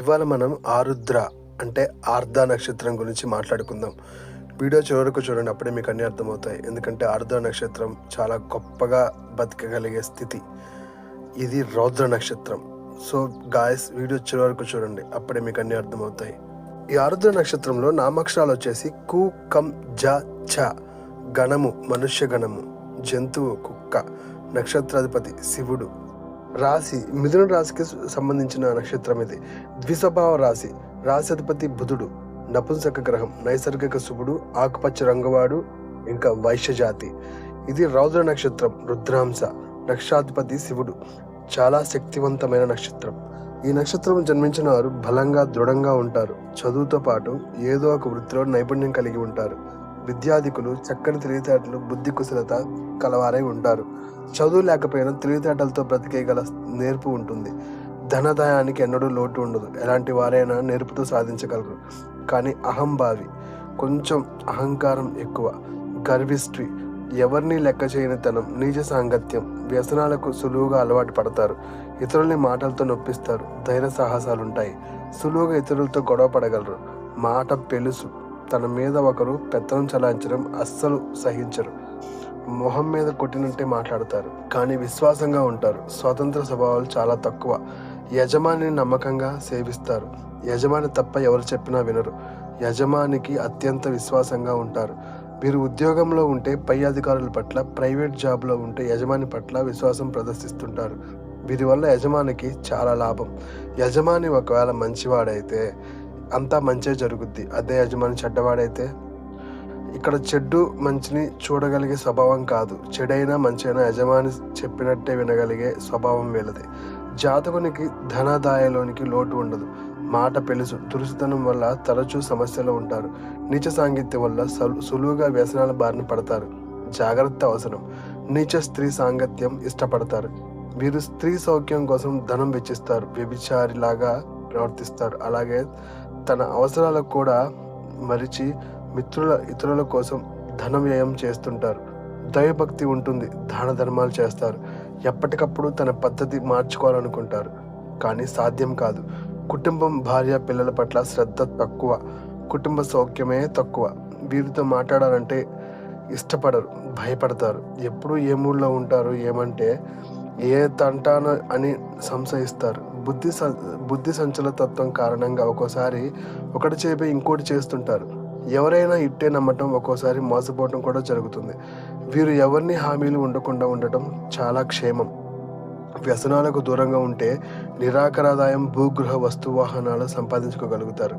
ఇవాళ మనం ఆరుద్ర అంటే ఆర్ద్ర నక్షత్రం గురించి మాట్లాడుకుందాం. వీడియో చివరకు చూడండి, అప్పుడే మీకు అన్నీ అర్థమవుతాయి. ఎందుకంటే ఆరుద్ర నక్షత్రం చాలా గొప్పగా బతకగలిగే స్థితి. ఇది రౌద్ర నక్షత్రం. సో గాయస్, వీడియో చివరకు చూడండి, అప్పుడే మీకు అన్నీ అర్థమవుతాయి. ఈ ఆరుద్ర నక్షత్రంలో నామాక్షరాలు వచ్చేసి కు, కం, జ, ఛ. గణము మనుష్య గణము, జంతువు కుక్క, నక్షత్రాధిపతి శివుడు. రాశి మిథున రాశికి సంబంధించిన నక్షత్రం ఇది. ద్విస్వభావ రాశి, రాశి అధిపతి బుధుడు, నపుంసక గ్రహం, నైసర్గిక శుభుడు, ఆకుపచ్చ రంగువాడు, ఇంకా వైశ్య జాతి. ఇది రౌద్ర నక్షత్రం, రుద్రాంశ, నక్షత్రాధిపతి శివుడు, చాలా శక్తివంతమైన నక్షత్రం. ఈ నక్షత్రం జన్మించిన వారు బలంగా దృఢంగా ఉంటారు. చదువుతో పాటు ఏదో ఒక వృత్తిలో నైపుణ్యం కలిగి ఉంటారు. విద్యాధికులు చక్కని తెలివితేటలు, బుద్ధి కుశలత కలవారై ఉంటారు. చదువు లేకపోయినా తెలివితేటలతో బ్రతికేయగల నేర్పు ఉంటుంది. ధనదాయానికి ఎన్నడూ లోటు ఉండదు. ఎలాంటి వారైనా నేర్పుతో సాధించగలరు. కానీ అహంభావి, కొంచెం అహంకారం ఎక్కువ, గర్విష్టి, ఎవరిని లెక్క చేయని తనం, నీచ సాంగత్యం, వ్యసనాలకు సులువుగా అలవాటు పడతారు. ఇతరుల్ని మాటలతో నొప్పిస్తారు. ధైర్య సాహసాలుంటాయి. సులువుగా ఇతరులతో గొడవ పడగలరు. మాట పెలుసు. తన మీద ఒకరు పెత్తనం చలాయించడం అస్సలు సహించరు. మొహం మీద కొట్టినట్టే మాట్లాడతారు. కానీ విశ్వాసంగా ఉంటారు. స్వతంత్ర స్వభావాలు చాలా తక్కువ. యజమానిని నమ్మకంగా సేవిస్తారు. యజమాని తప్ప ఎవరు చెప్పినా వినరు. యజమానికి అత్యంత విశ్వాసంగా ఉంటారు. వీరు ఉద్యోగంలో ఉంటే పై అధికారుల పట్ల, ప్రైవేట్ జాబ్లో ఉంటే యజమాని పట్ల విశ్వాసం ప్రదర్శిస్తుంటారు. వీరి వల్ల యజమానికి చాలా లాభం. యజమాని ఒకవేళ మంచివాడైతే అంతా మంచే జరుగుద్ది. అదే యజమాని చెడ్డవాడైతే, ఇక్కడ చెడ్డు మంచిని చూడగలిగే స్వభావం కాదు. చెడైనా మంచైనా యజమాని చెప్పినట్టే వినగలిగే స్వభావం వీళ్ళది. జాతకునికి ధనదాయలోనికి లోటు ఉండదు. మాట పెలుసు. దురుసుతనం వల్ల తరచూ సమస్యలు ఉంటారు. నీచ సాంగత్యం వల్ల సులువుగా వ్యసనాల బారిన పడతారు. జాగ్రత్త అవసరం. నీచ స్త్రీ సాంగత్యం ఇష్టపడతారు. వీరు స్త్రీ సౌఖ్యం కోసం ధనం వెచ్చిస్తారు. వ్యభిచారిలాగా ప్రవర్తిస్తారు. అలాగే తన అవసరాలకు కూడా మరిచి ఇతరుల కోసం ధన వ్యయం చేస్తుంటారు. దైవభక్తి ఉంటుంది. దాన ధర్మాలు చేస్తారు. ఎప్పటికప్పుడు తన పద్ధతి మార్చుకోవాలనుకుంటారు, కానీ సాధ్యం కాదు. కుటుంబం, భార్య, పిల్లల పట్ల శ్రద్ధ తక్కువ. కుటుంబ సౌఖ్యమే తక్కువ. వీరితో మాట్లాడాలంటే ఇష్టపడరు, భయపడతారు. ఎప్పుడు ఏ మూడ్లో ఉంటారు ఏమంటే ఏ తంటాన అని సంశయిస్తారు. బుద్ధి సంచలతత్వం కారణంగా ఒక్కోసారి ఒకటి చేపి ఇంకోటి చేస్తుంటారు. ఎవరైనా ఇట్టే నమ్మటం, ఒక్కోసారి మోసపోవటం కూడా జరుగుతుంది. వీరు ఎవరిని హామీలు ఉండకుండా ఉండటం చాలా క్షేమం. వ్యసనాలకు దూరంగా ఉంటే నిరాకరాదాయం, భూగృహ, వస్తు వాహనాలు సంపాదించుకోగలుగుతారు.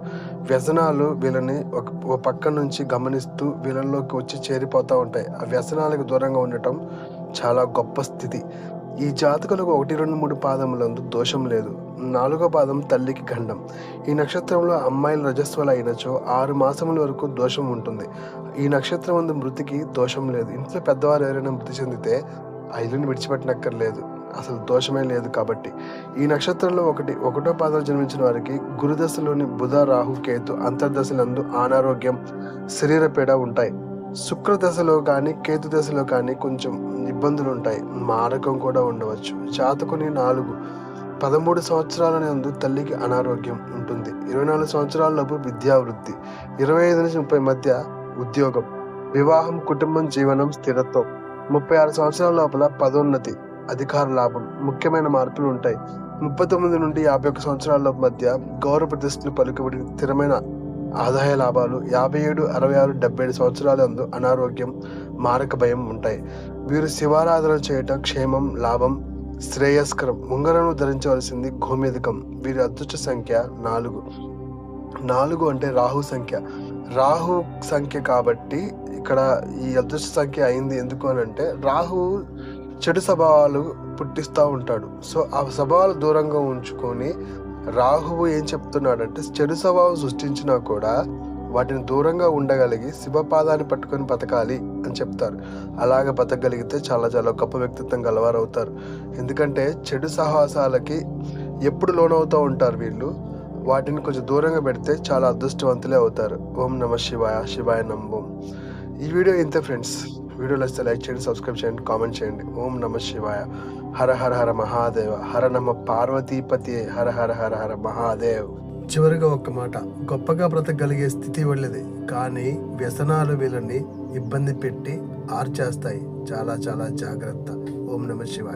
వ్యసనాలు వీళ్ళని ఒక పక్క నుంచి గమనిస్తూ వీళ్ళలోకి వచ్చి చేరిపోతూ ఉంటాయి. ఆ వ్యసనాలకు దూరంగా ఉండటం చాలా గొప్ప స్థితి. ఈ జాతకులకు 1, 2, 3 పాదములందు దోషం లేదు. 4వ పాదం తల్లికి గండం. ఈ నక్షత్రంలో అమ్మాయిలు రజస్వలు అయినచో 6 మాసముల వరకు దోషం ఉంటుంది. ఈ నక్షత్రం అందు మృతికి దోషం లేదు. ఇంట్లో పెద్దవారు ఎవరైనా మృతి చెందితే ఆ ఇల్లుని విడిచిపెట్టనక్కర్లేదు, అసలు దోషమే లేదు. కాబట్టి ఈ నక్షత్రంలో 1వ పాదం జన్మించిన వారికి గురుదశలోని బుధ, రాహు, కేతు అంతర్దశలందు అనారోగ్యం, శరీర పీడ ఉంటాయి. శుక్రదశలో కానీ కేతు దశలో కానీ కొంచెం ఇబ్బందులు ఉంటాయి. మారకం కూడా ఉండవచ్చు. జాతకుని 13 సంవత్సరాల నందు తల్లికి అనారోగ్యం ఉంటుంది. 24 సంవత్సరాల లోపు విద్యావృద్ధి, 25 నుంచి 30 మధ్య ఉద్యోగం, వివాహం, కుటుంబం, జీవనం, స్థిరత్వం, 36 సంవత్సరాల లోపల పదోన్నతి, అధికార లాభం, ముఖ్యమైన మార్పులు ఉంటాయి. 39 నుండి 51 సంవత్సరాల మధ్య గౌరవ ప్రతిష్టలు పలుకుబడి, స్థిరమైన ఆదాయ లాభాలు, 57, 66, 77 సంవత్సరాలందు అనారోగ్యం, మారక భయం ఉంటాయి. వీరు శివారాధన చేయటం క్షేమం, లాభం, శ్రేయస్కరం. ఉంగరం ధరించవలసింది గోమేధికం. వీరి అదృష్ట సంఖ్య 4. 4 అంటే రాహు సంఖ్య. రాహు సంఖ్య కాబట్టి ఇక్కడ ఈ అదృష్ట సంఖ్య అయింది. ఎందుకు అని అంటే రాహు చెడు స్వభావాలు పుట్టిస్తూ ఉంటాడు. సో ఆ స్వభావాలు దూరంగా ఉంచుకొని రాహువు ఏం చెప్తున్నాడంటే చెడు స్వభావం సృష్టించినా కూడా వాటిని దూరంగా ఉండగలిగి శివపాదాన్ని పట్టుకొని బతకాలి అని చెప్తారు. అలాగ బతకగలిగితే చాలా చాలా గొప్ప వ్యక్తిత్వం గలవారు అవుతారు. ఎందుకంటే చెడు సహవాసాలకి ఎప్పుడు లోనవుతూ ఉంటారు వీళ్ళు. వాటిని కొంచెం దూరంగా పెడితే చాలా అదృష్టవంతులే అవుతారు. ఓం నమ శివాయ. శివాయ నమో. ఈ వీడియో ఇంతే ఫ్రెండ్స్. వీడియో నచ్చితే లైక్ చేయండి, సబ్స్క్రైబ్ చేయండి, కామెంట్ చేయండి. ఓం నమ శివాయ. హర హర హర మహాదేవ. హర నమ పార్వతీపతి. హర హర హర హర మహాదేవ్. చివరిగా ఒక్క మాట, గొప్పగా బ్రతకగలిగే స్థితి వాళ్ళది, కానీ వ్యసనాలు వీళ్ళని ఇబ్బంది పెట్టి ఆర్చేస్తాయి. చాలా చాలా జాగ్రత్త. ఓం నమ శివాయ.